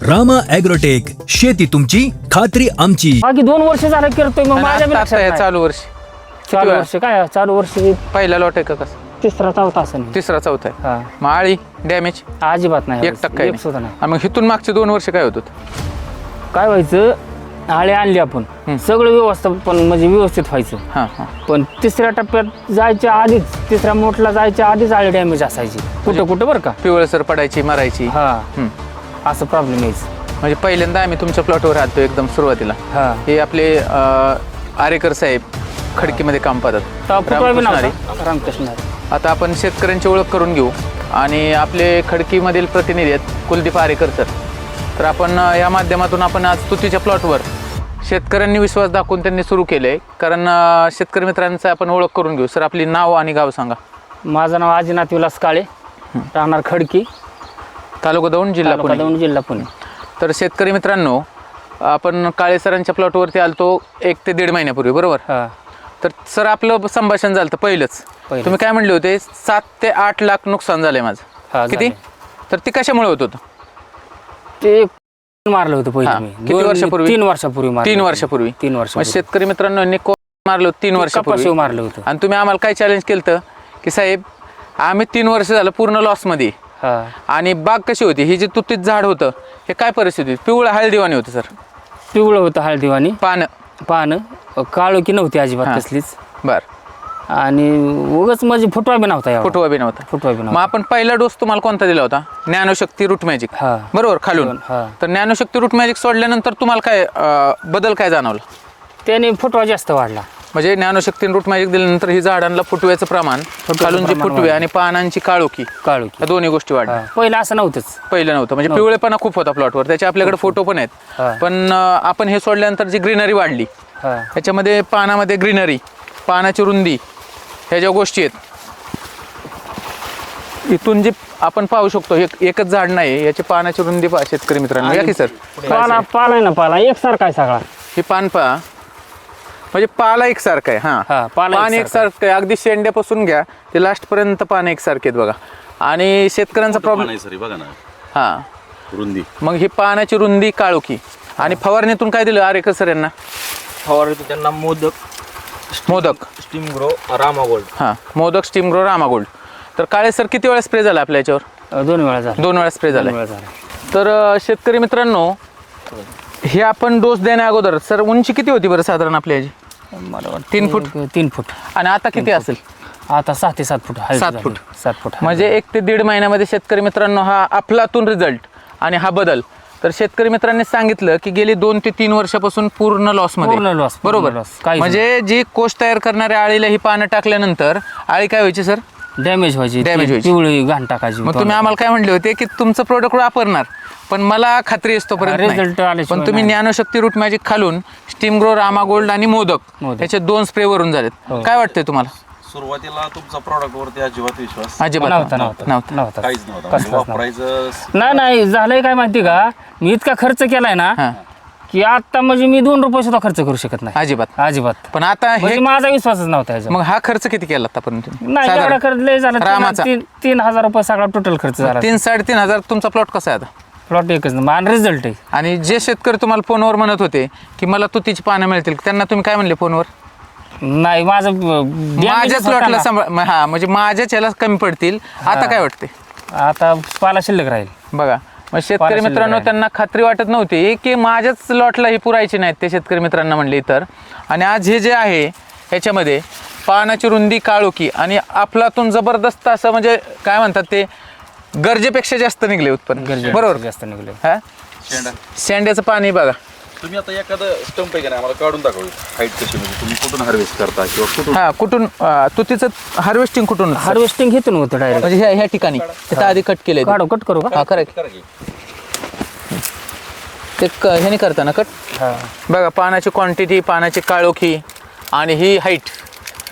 Rama agrotech, शेती तुमची खात्री आमची. बाकी 2 वर्ष झालं करतोय मग माझ्या बी आता लक्षात हे नाही. चालू वर्ष चालू वर्ष काय चालू वर्ष पहिला लॉट आहे का कसं? तिसरा चौथा असं नाही. तिसरा चौथा आहे. हा मग आळी डॅमेज अजिबात नाही 1% एक सुद्धा नाही. आणि मग इथून मागचे 2 वर्ष काय होत? काय व्हायचं आळे आणली आपण सगळं व्यवस्थापन म्हणजे व्यवस्थित व्हायचं. हां हां पण तिसऱ्या टप्प्यात जायच्या आधीच तिसऱ्या मोठला जायच्या आधीच आळे डॅमेज असायची कुठं बरं का. पिवळसर पडायची मरायची. हा हं. असं प्रॉब्लेम यायचं. म्हणजे पहिल्यांदा आम्ही तुमच्या प्लॉटवर आलतो एकदम सुरुवातीला. हा हे आपले आरेकर साहेब खडकीमध्ये काम पाहतात. रामकृष्ण हरी. रामकृष्ण. आता आपण शेतकऱ्यांची ओळख करून घेऊ आणि आपले खडकीमधील प्रतिनिधी आहेत कुलदीप आरेकर सर. तर आपण या माध्यमातून आपण आज तुतीच्या प्लॉटवर शेतकऱ्यांनी विश्वास दाखवून त्यांनी सुरू केले आहे. कारण शेतकरी मित्रांचं आपण ओळख करून घेऊ. सर आपली नाव आणि गाव सांगा. माझं नाव आजीनाथ विलास काळे, राहणार खडकी, तालुका दौंड, जिल्हा तालुका पुणे. दौंड, जिल्हा पुणे. तर शेतकरी मित्रांनो, आपण काळे सरांच्या प्लॉटवरती आलतो 1 ते 1.5 महिन्यापूर्वी, बरोबर? हा तर सर आपलं संभाषण झालं होतं पहिलंच. तुम्ही काय म्हणले होते 7 ते 8 लाख नुकसान झालंय हा, माझं. किती? झालंय. तर ते कशामुळे होत होतं? ते मारलं होतं हा. पहिले मी. किती वर्षापूर्वी? 3 वर्षापूर्वी मारलं 3 होतं. वर्षापूर्वी. 3 मग वर्षापूर्वी शेतकरी मित्रांनो यांनी मारलं 3 वर्षापूर्वी कपाशी मारलं होतं. आणि तुम्ही आम्हाला काय चॅलेंज केलं होतं की साहेब आम्ही 3 वर्ष झालं पूर्ण लॉसमध्ये. हा आणि बाग कशी होती? ही जी तुतीत झाड होतं हे काय परिस्थिती होती? पिवळं हळदीवाणी होतं सर. पिवळं होतं हळदीवानी पानं काळोखी नव्हती अजिबात हा. कसलीच. बर. आणि उगाच म्हणजे फुटवा बी नव्हता एवढा. फुटवा बी नव्हता. फुटवा बी मग नव्हता. आपण पहिला डोस तुम्हाला कोणता दिला होता? ज्ञानशक्ती रूट मॅजिक, हा. बरोबर, खालून. हा. तर ज्ञानशक्ती रूट मॅजिक सोडल्यानंतर तुम्हाला काय बदल काय जाणवला? त्याने फुटवा जास्त वाढला. म्हणजे ज्ञानशक्ती रूट मॅजिक दिल्यानंतर ही झाडांना फुटव्याचं प्रमाण, खालून जे प्रमाण फुटवे आणि पानांची काळोखी, काळोखी या दोन्ही गोष्टी वाढल्या. पहिलं असं नव्हतंच. पहिलं नव्हतं. म्हणजे पिवळेपणा खूप होता प्लॉटवर. त्याचे आपल्याकडे फोटो पण आहेत. हा. पण आपण हे सोडल्यानंतर जी ग्रीनरी वाढली, हा ह्याच्यामध्ये पानामध्ये ग्रीनरी, पानाची रुंदी, ह्या ज्या गोष्टी आहेत, इथून जे आपण पाहू शकतो एकच झाड नाही, याची पानाची रुंदी पहा शेतकरी मित्रांनो. या की सर पाला आहे ना, पाला एकसारखा आहे सगळा. ही पान पहा, म्हणजे पाला एकसारखा आहे. हा, हा पाला पान एकसारखं आहे. अगदी शेंड्यापासून घ्या ते लास्ट पर्यंत पान एकसारखे आहेत बघा. आणि शेतकऱ्यांचा प्रॉब्लेम बघा ना हा रुंदी. मग ही पानाची रुंदी, काळोखी. आणि फवारणीतून काय दिलं आरेकर सर यांना? फवारणीतून त्यांना Modak steam grow Rama gold. हां, Modak, steam grow, Rama gold. तर काळे सर किती वेळा स्प्रे झाला आपल्या याच्यावर? 2 वेळा झाला. 2 वेळा स्प्रे झाला. 2 वेळा झाला. तर शेतकरी मित्रांनो, हे आपण डोस देण्या अगोदर सर उंची किती होती बरं साधारण आपल्या याची? मला वाटतं 3 फूट. 3 फूट. आणि आता किती असेल? आता 6 ते 7 फूट. 7 फूट. 7 फूट. म्हणजे 1 ते 1.5 महिन्यामध्ये शेतकरी मित्रांनो हा अफलातून रिझल्ट आणि हा बदल. तर शेतकरी मित्रांनी सांगितलं की गेली 2 ते 3 वर्षापासून पूर्ण लॉसमध्ये. पूर्ण loss, बरोबर. पूर्ण loss. काहीच म्हणजे जी कोष तयार करणाऱ्या आळीला ही पानं टाकल्यानंतर आळी काय व्हायची सर? डॅमेज व्हायची. Damage व्हायची. पिवळी घाण टाकायची. मग तुम्ही आम्हाला काय म्हणले होते की तुमचं प्रोडक्ट वापरणार, पण मला खात्री असतो पर्यंत result नाही. आल्याशिवाय पण तुम्ही नाही. ज्ञानशक्ती रूट मॅजिक खालून स्टीम ग्रो, रामा गोल्ड आणि मोदक याचे 2 स्प्रे वरून झालेत. हो. काय वाटतंय तुम्हाला? सुरुवातीला तुमचा प्रॉडक्ट वरती अजिबात विश्वास अजिबात नव्हता. नव्हता. काहीच नव्हता. कसलाच म्हणजे नव्हता. वापरायचं नाही झालंय काय माहिती का, मी इतका खर्च केलाय ना हा, की आता म्हणजे मी 2 रुपये सुद्धा खर्च करू शकत नाही अजिबात. अजिबात. पण आता हे म्हणजे माझा विश्वासच नव्हता ह्याच्यावर. मग हा खर्च किती केला आतापर्यंत? नाही एवढा खर्च लय झाला. रामाचा 3,000 रुपये सगळा टोटल खर्च झाला. 3-3.5 हजार. तुमचा प्लॉट कसा आहे आता? प्लॉट एकच ना मान रिझल्ट आहे. आणि जे शेतकरी तुम्हाला फोनवर म्हणत होते की मला तुतीची पानं मिळतील, त्यांना तुम्ही काय म्हणले फोनवर? नाही माझं माझ्याच प्लॉटला हा, म्हणजे माझ्याच याला कमी पडतील. आता काय वाटते? आता पाला शिल्लक राहील. बघा, मग शेतकरी मित्रांनो त्यांना खात्री वाटत नव्हती की माझ्याच लॉटला ही पुरायची नाहीत ते शेतकरी मित्रांना म्हणले इतर. आणि आज हे जे आहे ह्याच्यामध्ये पानाची रुंदी, काळोखी आणि अफलातून जबरदस्त असं, म्हणजे काय म्हणतात ते, गरजेपेक्षा जास्त निघले उत्पन्न. बरोबर. जास्त निघले. हा, शेंडा. शेंड्याचं पाणी बघा. तुम्ही आता एखादं स्टंप आहे का नाही आम्हाला काढून दाखवू. हाईट कशी, म्हणजे तुम्ही कुठून हार्वेस्ट करता किंवा कुठून हा, कुठून तुतीचं हार्वेस्टिंग कुठून होतं? हार्वेस्टिंग घेतून होतं डायरेक्ट. म्हणजे ह्या ठिकाणी तिथं आधी कट केले. काढू कट करू का? हा, करा की. करा की. ते ह्याने करताना कट. हा बघा, पानाची क्वांटिटी, पानाची काळोखी आणि ही हाईट,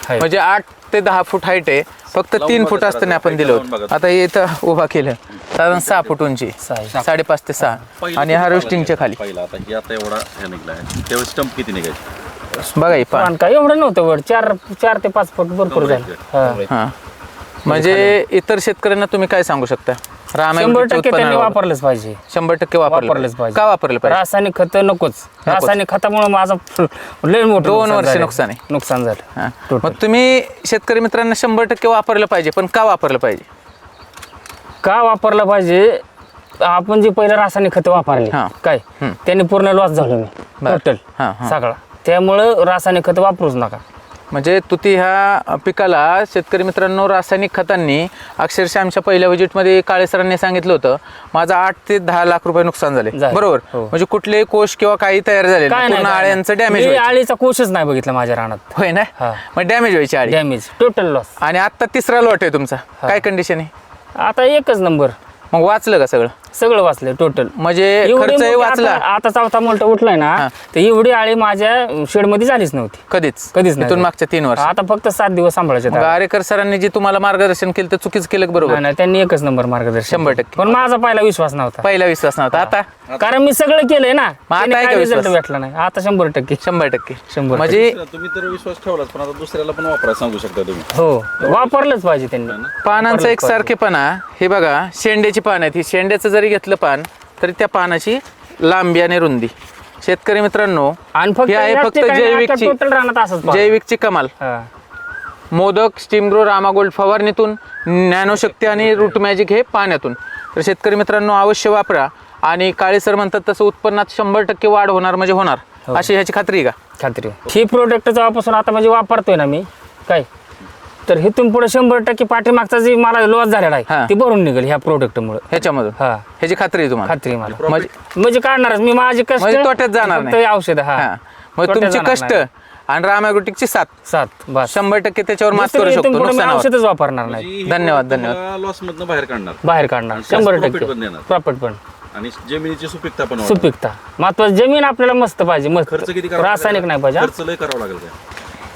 Height. म्हणजे 8 ते 10 फूट हाईट आहे. फक्त 3 फूट असताना आपण दिलं होतं. आता हे इथं उभा केलं, साधारण 6 फूट उंची, 5.5 ते 6. पहिलं आणि तुम्ही हार्वेस्टिंगच्या खाली पहिला आता ही आता एवढा हे निघला आहे, त्यावेळेस स्टंप किती निघायचे? बघा, ही पान. पण काय एवढं नव्हतं वर 4 ते 5 फूट भरपूर झालं. हा. हा, म्हणजे इतर शेतकऱ्यांना तुम्ही काय सांगू शकता? 100% त्यांनी वापरलंच पाहिजे. 100% वापरलंच पाहिजे. का वापरलं पाहिजे? रासायनिक खत नकोच. रासायनिक खतामुळे माझं लय मोठं 2 वर्ष झालं. नुकसान आहे. नुकसान झालं. हा. Total. मग तुम्ही शेतकरी मित्रांना 100% वापरलं पाहिजे, पण का वापरलं पाहिजे? का वापरलं पाहिजे? आपण जे पहिलं रासायनिक खत वापरले हा. काय त्यांनी पूर्ण लॉस झालो मी बरं. टोटल हा, हा. सगळा. त्यामुळं रासायनिक खत वापरूच नका. म्हणजे तुती ह्या पिकाला शेतकरी मित्रांनो रासायनिक खतांनी अक्षरशः आमच्या पहिल्या व्हिजिटमध्ये काळे सरांनी सांगितलं होतं माझं 8 ते 10 लाख रुपये नुकसान झाले. झाले. बरोबर. हो. म्हणजे कुठलेही कोश किंवा काही तयार झाले काय पूर्ण आळ्यांचं डॅमेज मी आळीचा कोशच नाही बघितला माझ्या रानात. होय ना. हा. मग डॅमेज व्हायची आळी. Damage total loss. आणि आता 3रा लॉट आहे तुमचा. काय कंडिशन आहे? आता एकच नंबर. मग वाचलं का सगळं? सगळं वाचलं टोटल. म्हणजे खर्चही वाचला. आता चौथा मोठा उठलाय ना तर एवढी आळी माझ्या शेड मध्ये झालीच नव्हती कधीच कधीच नाही. इथून मागच्या 3 वर्ष. आता फक्त 7 दिवस सांभाळायचे. मग आरेकर सरांनी जे तुम्हाला मार्गदर्शन केलं ते चुकीच केलं का बरोबर? नाही त्यांनी एकच नंबर मार्गदर्शन 100%. पण माझा पहिला विश्वास नव्हता. पहिला विश्वास नव्हता. आता कारण मी सगळं केलंय ना. आता त्याने आहे काय का रिझल्ट विश्वास? भेटला नाही. आता 100%. 100%. 100%. म्हणजे तुम्ही तर विश्वास ठेवलाच, पण आता दुसऱ्याला पण वापरायला सांगू शकता तुम्ही. हो वापरलंच पाहिजे त्यांनी. पानांचा एक सारखेपणा. हे बघा शेंड्याची पान आहेत. ही शेंड्याचं जरी घेतलं पान तरी त्या पानाची लांबी आणि रुंदी. शेतकरी मित्रांनो आणि फक्त हे आहे याच फक्त ठिकाणी आता जैविकची total रानात असंच पाहा. जैविकची कमाल. हा. Modak, steam grow, Rama gold फवारणीतून, नॅनोशक्ती आणि रूट मॅजिक हे पाण्यातून. तर शेतकरी मित्रांनो अवश्य वापरा. आणि काळे सर म्हणतात तसं उत्पन्नात 100% वाढ होणार म्हणजे होणार. अशी ह्याची खात्री आहे का? खात्री. ही प्रोडक्ट जेव्हापासून आता म्हणजे वापरतोय ना मी काय तर इथून पुढे 100% पाठीमागचा जे मला लॉस झालेला हा. आहे ती भरून निघेल ह्या प्रोडक्ट मुळे. ह्याच्यामधून हा ह्याची खात्री आहे तुम्हाला? खात्री आहे मला. म्हणजे काढणारच मी माझे कष्ट. म्हणजे तोट्यात जाणार फक्त नाही. औषध. हा हा. मग तोट्यात तुमची जाणार कष्ट नाही. आणि रामायग्रोटिकची साथ 7 बस 100% त्याच्यावर मात दुसरं करू इथून शकतो पुढे मी नुकसानावर. औषधच वापरणार नाही. धन्यवाद. लॉस मधनं बाहेर काढणार बाहेर काढणार आणि जास्त profit 100% पण देणार. प्रॉफिट पण. आणि जमिनीची सुपीकता पण वाढणार. सुपीकता महत्वाचं. जमीन आपल्याला मस्त पाहिजे. मस्त खर्च किती करावा रासायनिक लागेल? नाही पाहिजे. हा. खर्च लय करावा लागेल काय?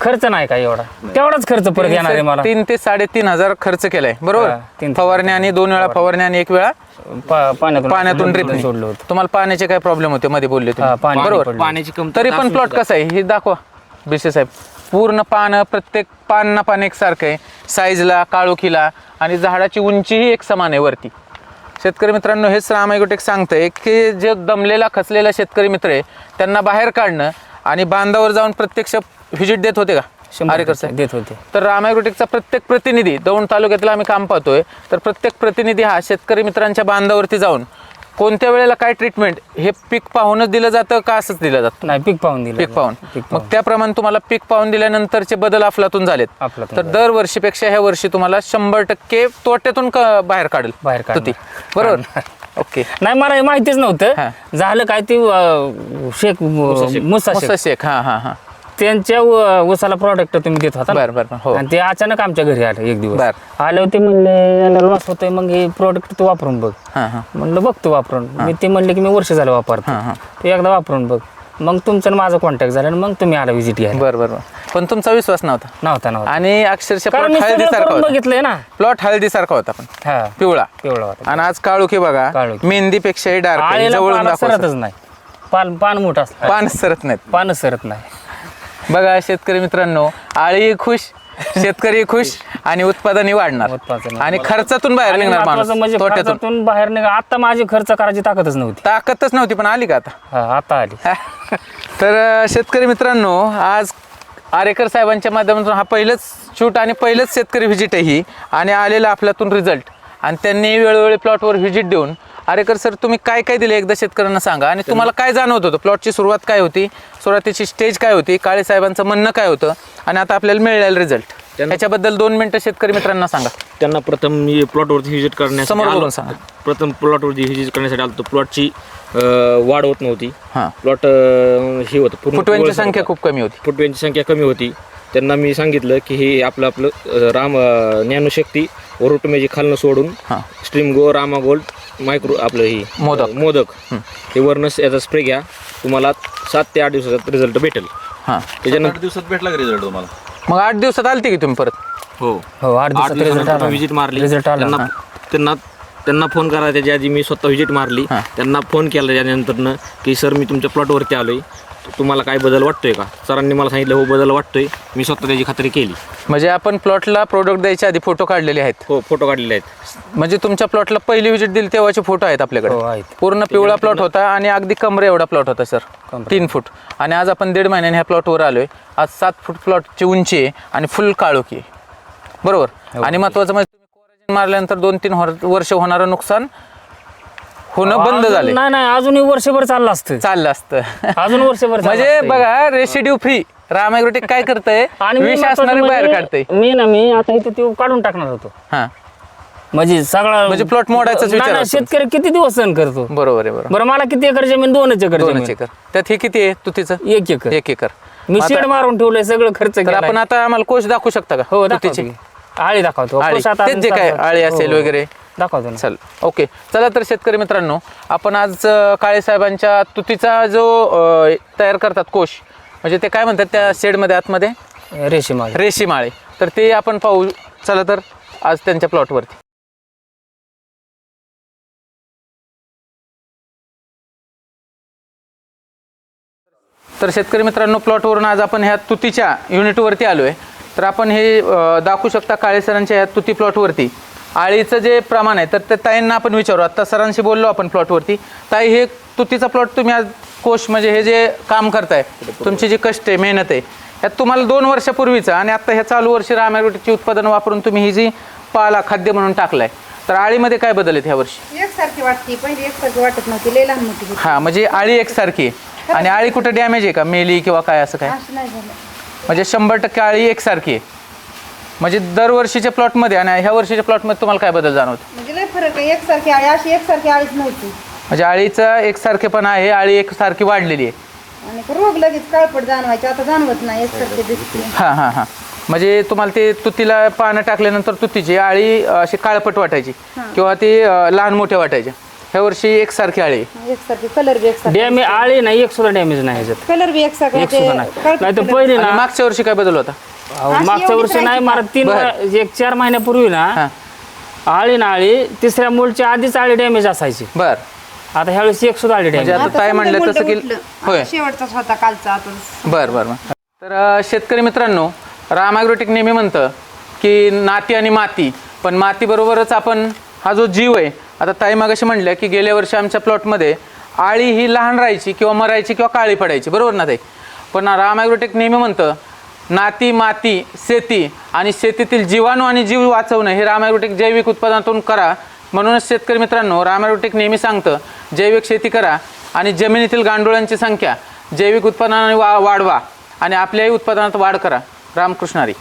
खर्च नाही काय एवढा. तेवढाच खर्च परत येणार आहे मला. 3 ते 3.5 हजार खर्च केलाय बरोबर. हा, 3 ते फवारणी आणि 2 वेळा फवारणी आणि 1 वेळा पाण्यातून ड्रिपनी. सोडलं होतं. तुम्हाला पाण्याचे काय प्रॉब्लेम होते मध्ये बोलले हा, तुम्ही पाणी बरोबर. पडलं. पाण्याची कमतरता तरी पण असून प्लॉट कसा आहे हे दाखवा बीसी साहेब. पूर्ण पानं प्रत्येक पान ना पान एकसारखं आहे साईजला, काळोखीला आणि झाडाची उंचीही एक समान आहे वरती. शेतकरी मित्रांनो हेच रामायग्रोटेक सांगतंय की जे दमलेला खचलेला शेतकरी मित्र आहे त्यांना बाहेर काढणं आणि बांधावर जाऊन प्रत्यक्ष व्हिजिट देत होते का? 100% देत होते. तर रामायग्रोटेकचा प्रत्येक प्रतिनिधी दौंड तालुक्यातला आम्ही काम पाहतोय तर प्रत्येक प्रतिनिधी हा शेतकरी मित्रांच्या बांधावरती जाऊन कोणत्या वेळेला काय ट्रीटमेंट हे पीक पाहूनच दिलं जातं का असंच दिलं जातं? नाही पीक पाहून दिलं. पीक पाहून. पीक मग त्याप्रमाणे तुम्हाला पीक पाहून दिल्यानंतरचे बदल अफलातून झालेत. अफलातून तर दरवर्षीपेक्षा ह्या वर्षी तुम्हाला 100% तोट्यातून बाहेर काढेल. बाहेर काढणार. तुती. बरोबर. ओके. नाही मला हे माहितीच हा. नव्हतं. झालं काय ते शेख मुसा शेख मुसा शेख. हा हा हा. त्यांच्या उसाला प्रॉडक्ट तुम्ही देत होता ना? बरं बरं हो. आणि ते अचानक आमच्या घरी आलं एक दिवस. बर. आले होते म्हणले याला लॉस होतोय मग हे प्रोडक्ट तू वापरून बघ. हा हा म्हणलं बघ तू वापरून. मी ते म्हणले की मी वर्ष झालं वापरतो. हा हा. तू एकदा वापरून बघ. मग तुमचं आणि माझं कॉन्टॅक्ट झालं आणि मग तुम्ही आला व्हिजिट घ्यायला. बरं बरं. पण तुमचा विश्वास नव्हता नव्हता आणि अक्षरशः कारण प्लॉट मी सगळं हळदीसारखा करून होता. बघितलंय ना. प्लॉट हळदीसारखा होता पण हा पिवळा. पिवळा होता. आणि आज काळोखी बघा काळोखी. मेहंदीपेक्षाही डार्क आळीला जवळून पानं दाखवा. सरतच नाही. पान मोठं असतं. पान सरत नाहीत. पानच सरत नाही. बघा शेतकरी मित्रांनो आळी खुश, शेतकरी खुश आणि उत्पादनही वाढणार उत्पादन. आणि खर्चातून बाहेर आणि निघणार महत्त्वाचं माणूस म्हणजे तोट्यातून. खर्चातून बाहेर निघा. आता माझी खर्च करायची ताकदच नव्हती. ताकदच नव्हती पण आली का आता? हा आता आली. तर शेतकरी मित्रांनो आज आरेकर साहेबांच्या माध्यमातून हा पहिलंच शूट आणि पहिलंच शेतकरी व्हिजिट आहे ही आणि आलेला आपल्यातून रिझल्ट. आणि त्यांनी वेळोवेळी प्लॉटवर व्हिजिट देऊन आरेकर सर तुम्ही काय काय दिले एकदा शेतकऱ्यांना सांगा आणि तुम्हाला काय जाणवत होतं? प्लॉटची सुरुवात काय होती, सुरुवातीची स्टेज काय होती, काळे साहेबांचं म्हणणं काय होतं आणि आता आपल्याला मिळालेलं रिझल्ट याच्याबद्दल 2 मिनिटं शेतकरी मित्रांना सांगा. त्यांना प्रथम मी प्लॉटवरती व्हिजिट करण्यासाठी समोर आलो. बोलून सांगा. प्रथम प्लॉटवरती व्हिजिट करण्यासाठी आलो. प्लॉटची वाढ होत नव्हती. हां. प्लॉट हे होतं पूर्ण फुटव्यांची पिवळसर संख्या होता. खूप कमी होती. फुटव्यांची संख्या कमी होती. त्यांना मी सांगितलं की हे आपलं ज्ञानशक्ती ओरोटोमॅजी खालनं सोडून हां. स्ट्रीम गो, रामा गोल्ड, मायक्रो आपलं ही मोदक हे वरनस याचा स्प्रे घ्या. तुम्हाला 7 ते 8 दिवसाचा रिझल्ट भेटेल. हां. त्याच्यानंतर 8 दिवसात भेटला का रिझल्ट तुम्हाला? मग 8 दिवसात आलते की तुम्ही परत? हो हो 8 दिवसात रिझल्ट आला. व्हिजिट मारली. रिझल्ट आला. त्यांना फोन करा. त्याच्या आधी मी स्वतः व्हिजिट मारली. हां. त्यांना फोन केला त्याच्यानंतरनं की सर मी तुमच्या प्लॉटवरती आलोय. तुम्हाला काय बदल वाटतोय का? सरांनी मला सांगितलं हो बदल वाटतोय, मी स्वतः त्याची खात्री केली. म्हणजे आपण प्लॉटला प्रोडक्ट द्यायच्या आधी फोटो काढलेले आहेत. हो, फोटो काढलेले आहेत. म्हणजे तुमच्या प्लॉटला पहिली विजिट दिली तेव्हाचे फोटो आहेत हो, आपल्याकडे. आहेत. पूर्ण पिवळा प्लॉट होता आणि अगदी कमरे एवढा प्लॉट होता सर, 3 फूट. आणि आज आपण 1.5 महिन्याने ह्या प्लॉटवर आलोय. आज 7 फूट प्लॉटची उंची आहे आणि फुल काळोखी आहे. बरोबर. आणि महत्वाचं म्हणजे तुम्ही कोराजेन मारल्यानंतर 2-3 वर्ष होणारं नुकसान होणं बंद झाले. नाही अजूनही वर्षभर चाललं असतं. चाललं असतं. अजून वर्षभर चाललं म्हणजे असतं. बघा रेसिड्यू फ्री राम ॲग्रोटेक काय करतंय, आणि विष असणारे बाहेर काढतंय. मी आता इथे ते काढून टाकणार होतो. हा, म्हणजे सगळा म्हणजे plot मोडायचाच विचार नाही, असतो. शेतकरी किती दिवस सहन करतो. बरोबर आहे. बरोबर. बरं मला किती एकर जमीन? 2 एकर 2 जमीन. एकर. त्यात हे किती आहे तुतीचं? 1 एकर. 1 एकर. मी शेड मारून ठेवलंय, सगळं खर्च तर केलाय. आपण आता आम्हाला कोश दाखवू शकता का? हो तुतीची दाखवतो. आळी दाखवतो. आळी. कोश आता तेच जे काय आळी असेल हो, वगैरे दाखवतो ना. चल. ओके, चला तर शेतकरी मित्रांनो, आपण आज काळे साहेबांच्या तुतीचा जो तयार करतात कोश, म्हणजे ते काय म्हणतात त्या शेडमध्ये आतमध्ये रेशीम आळे, तर ते आपण पाहू. चला तर आज त्यांच्या प्लॉटवरती. तर शेतकरी मित्रांनो, प्लॉटवरून आज आपण ह्या तुतीच्या युनिटवरती आलो आहे. तर आपण हे दाखवू शकता काळे सरांच्या ह्या तुती प्लॉटवरती आळीचं जे प्रमाण आहे. तर त्या ताईंना आपण विचारू. आत्ता सरांशी बोललो आपण प्लॉटवरती. ताई, हे तुतीचा प्लॉट तुम्ही आज कोश म्हणजे हे जे काम करताय, तुमची जी कष्ट आहे, मेहनत आहे, ह्यात तुम्हाला 2 वर्षापूर्वीचं आणि आता ह्या चालू वर्षी राम ॲग्रोटेकची उत्पादनं वापरून तुम्ही ही जी पाला खाद्य म्हणून टाकलाय, तर आळीमध्ये काय बदल आहेत ह्या वर्षी? एकसारखी वाटते, पहिली एकसारखी वाटत नव्हती, लय लहान मोठी होती. हां, म्हणजे आळी एकसारखी आहे. आणि आळी कुठं डॅमेज आहे का, मेली किंवा काय असं काय? असं नाही झालं. म्हणजे 100% आळी एकसारखी आहे. म्हणजे दरवर्षीच्या प्लॉटमध्ये आणि ह्या वर्षीच्या प्लॉटमध्ये तुम्हाला काय बदल जाणवतो? म्हणजे लय फरक आहे. एकसारखी आळी, अशी एकसारखी आळीच नव्हती. म्हणजे आळीचा एकसारखेपणा आहे, आळी एकसारखी वाढलेली आहे. आणि रोग लगेच काळपट जाणवायचे, आता जाणवत नाही, एकसारखी दिसते. हां हां हां. म्हणजे तुम्हाला ते तुतीला पानं टाकल्यानंतर तुतीची आळी अशी काळपट वाटायची किंवा ती लहान मोठ्या वाटायच्या. ह्या वर्षी एकसारखी आळी आहे. एकसारखी, कलर बी एकसारखी, डॅमेज आळी नाही, एक सुद्धा डॅमेज नाही ह्याच्यात. कलर बी एकसारखा. एक सुद्धा नाही. नाही तर पहिले आणि ना, मागच्या वर्षी काय बदल होता? मागच्या वर्षी नाही, मला 4 महिन्यापूर्वी ना हां. आळी 3ऱ्या मूळच्या आधीच आळी डॅमेज असायची. बर. आता ह्यावेळेस एक सुद्धा आळी म्हणजे डॅमेज. आता ताई म्हणलं तसं की होय. शेवटचाच होता कालचा आता. बर बर बर. तर शेतकरी मित्रांनो, राम ॲग्रोटेक नेहमी म्हणतं की नाती आणि माती, पण मातीबरोबरच आपण हा जो जीव आहे. आता ताई मागाशी म्हणल्या की गेल्या वर्षी आमच्या प्लॉटमध्ये आळी ही लहान राहायची किंवा मरायची किंवा काळी पडायची, बरोबर ना ताई? पण राम ॲग्रोटेक नेहमी म्हणतं नाती, माती, शेती आणि शेतीतील जीवाणू आणि जीव वाचवणं हे राम ॲग्रोटेक जैविक उत्पादनातून करा. म्हणूनच शेतकरी मित्रांनो, राम ॲग्रोटेक नेहमी सांगतं जैविक शेती करा आणि जमिनीतील गांडुळांची संख्या जैविक उत्पादनाने वाढवा आणि आपल्याही उत्पादनात वाढ करा. रामकृष्ण हरी.